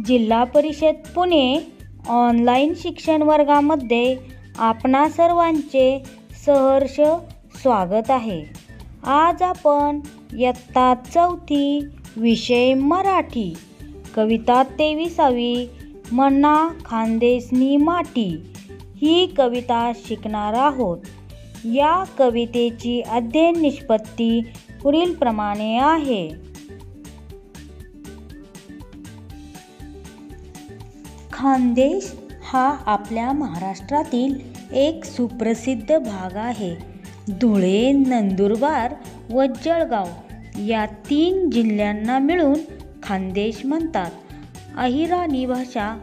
जिल्हा परिषद पुणे ऑनलाईन शिक्षण वर्गामध्ये आपणा सर्वांचे सहर्ष स्वागत आहे. आज आपण इयत्ता 4थी विषय मराठी कविता 23वी मन्ना खानदेसनी माटी ही कविता शिकणार आहोत. या कवितेची अध्ययन निष्पत्ती पुढील प्रमाणे आहे. खानदेश हा आपल्या महाराष्ट्रातील एक सुप्रसिद्ध भाग आहे. धुळे, नंदुरबार व जळगाव या 3 जिल्ह्यांना मिळून खानदेश म्हणतात. अहिराणी भाषा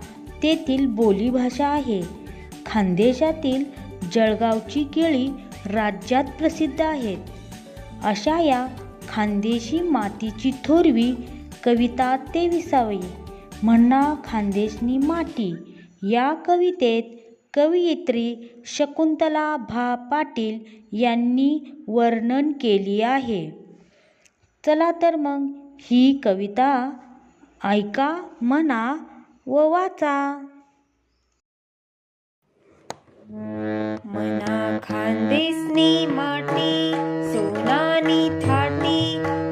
तेथील बोलीभाषा आहे. खानदेशातील जळगावची केळी राज्यात प्रसिद्ध आहेत. अशा या खानदेशी मातीची थोरवी कविता 23वी मन्ना खानदेसनी माटी या कवितेत कवयित्री शकुंतला भा पाटील यांनी वर्णन केली आहे. चला तर मग ही कविता ऐका, म्हणा व वाचा. मना खानदेसनी माटी सोनानी थाटी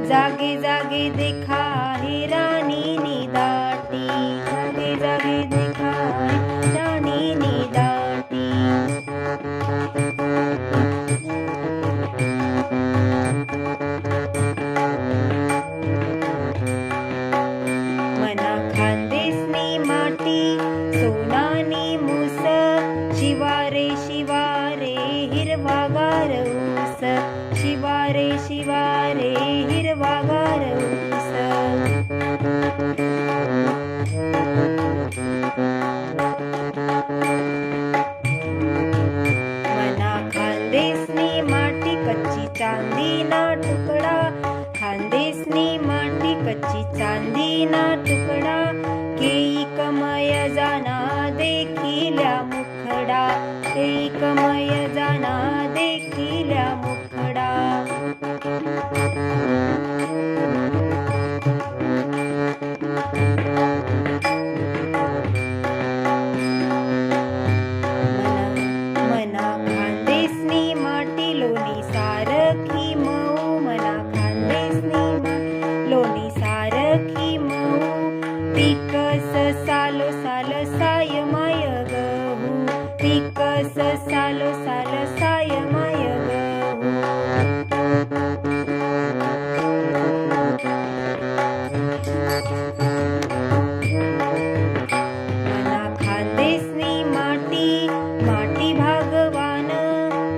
जागे जागे देखा है रानी नी दाटी जागे जागे देखा है रानी नी दाटी. मना खानदेसनी माटी सोनानी मूस शिवारे शिवारे हिरवागार ऊस शिवारे शिवारे हिरवागार ऊस. मना खानदेसनी माटी कच्ची चांदी ना तुकडा खानदेसनी माटी कच्ची चांदी ना तुकडा केई कमय जाना देखिल्या मुखडा केई कमय जाना देखिल्या मुखडा. मना खानदेसनी माटी लोणी सारखी मऊ मना खानदेसनी लोणी सारखी मऊ पिकस सालो साल साय माय गहू पिकस सालो साल साय माय गहू. मना खानदेसनी माटी माटी भगवान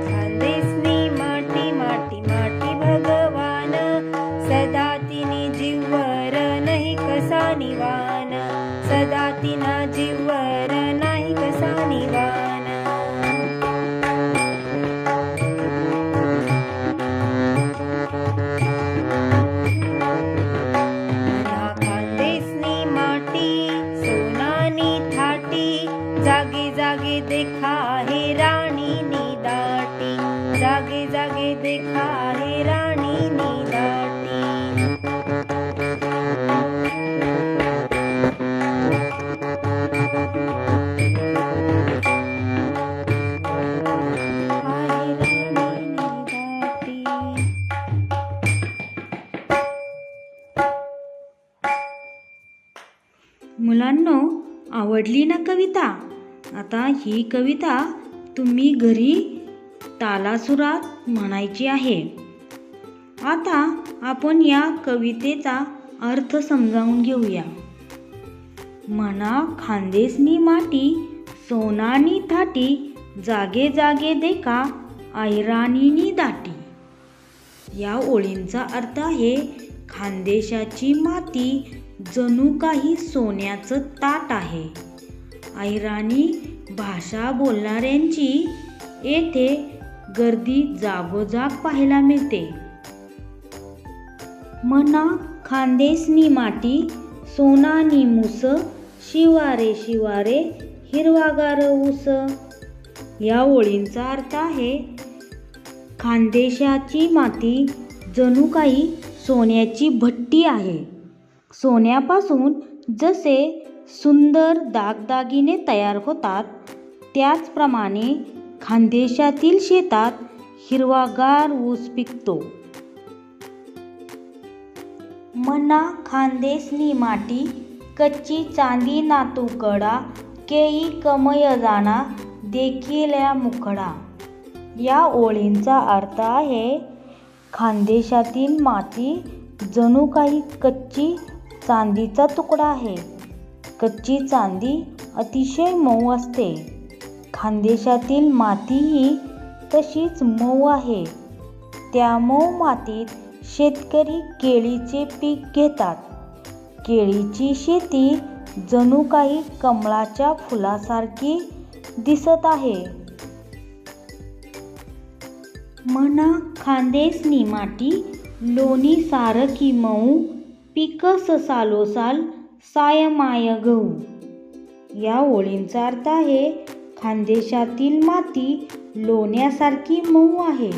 खानदेसनी माटी माटी माटी भगवान सदा तिने जीवर नाही कसा निवान सदा तिना जीवर नाही कसा निवान. मना खानदेसनी माटी सोनानी थाटी जागे जागे देखा है राणी नी दाटी जागे जागे देखा है राणी नी दाटी. मुलांनो, आवडली ना कविता? आता ही कविता तुम्ही घरी तालासुरात म्हणायची आहे. आता आपण या कवितेचा अर्थ समजावून घेऊया. मना खानदेसनी माटी सोनानी थाटी जागे जागे देखा ऐराणीनी दाटी. या ओळींचा अर्थ आहे खानदेशाची माती जणू काही सोन्याचं ताट आहे. ऐराणी भाषा बोलणाऱ्यांची येथे गर्दी जागोजाग पाहायला मिळते. मना खानदेसनी माटी सोनानी मूस शिवारे शिवारे हिरवागार ऊस. या ओळींचा अर्थ आहे खानदेशाची माती जणू काही सोन्याची भट्टी आहे. सोन्यापासून जसे सुंदर दागदागिने तयार होतात, त्याचप्रमाणे खानदेशातील शेतात हिरवागार ऊस पिकतो. मना खानदेशनी माटी कच्ची चांदी ना तुकडा, केई कमय जाना देखिल्या मुखडा. या ओळींचा अर्थ आहे, खानदेशातील माती जणू काही कच्ची चांदीचा तुकडा आहे. कच्ची चांदी अतिशय मऊ असते. खानदेशातील माती ही तशीच मऊ आहे. त्या मऊ मातीत शेतकरी केळीचे पीक घेतात. केळीची शेती जणू काही कमळाच्या फुलासारखी दिसत आहे. मना खानदेशनी माटी लोणी सारखी मऊ, पिकस सालोसाल सायमाय गहू. या ओळींचा अर्थ आहे, खानदेशातील माती लोण्यासारखी मऊ आहे.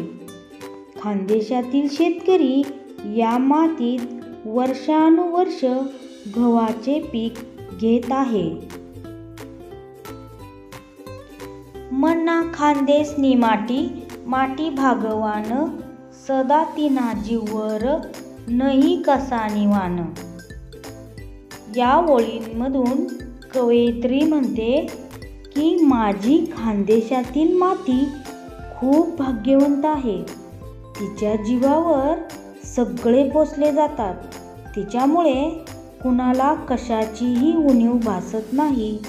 खानदेशातील शेतकरी या मातीत वर्षानुवर्ष गव्हाचे पीक घेत आहे. मना खानदेशनी माटी माटी भागवान, सदा तिना जीवर नाही कसा निवान. या ओळींमधून कवयित्री म्हणते की माझी खानदेशातील माती खूप भाग्यवंत आहे. तिच्या जीवावर सगळे पोसले जातात. तिच्यामुळे कुणाला कशाचीही उणीव भासत नाही.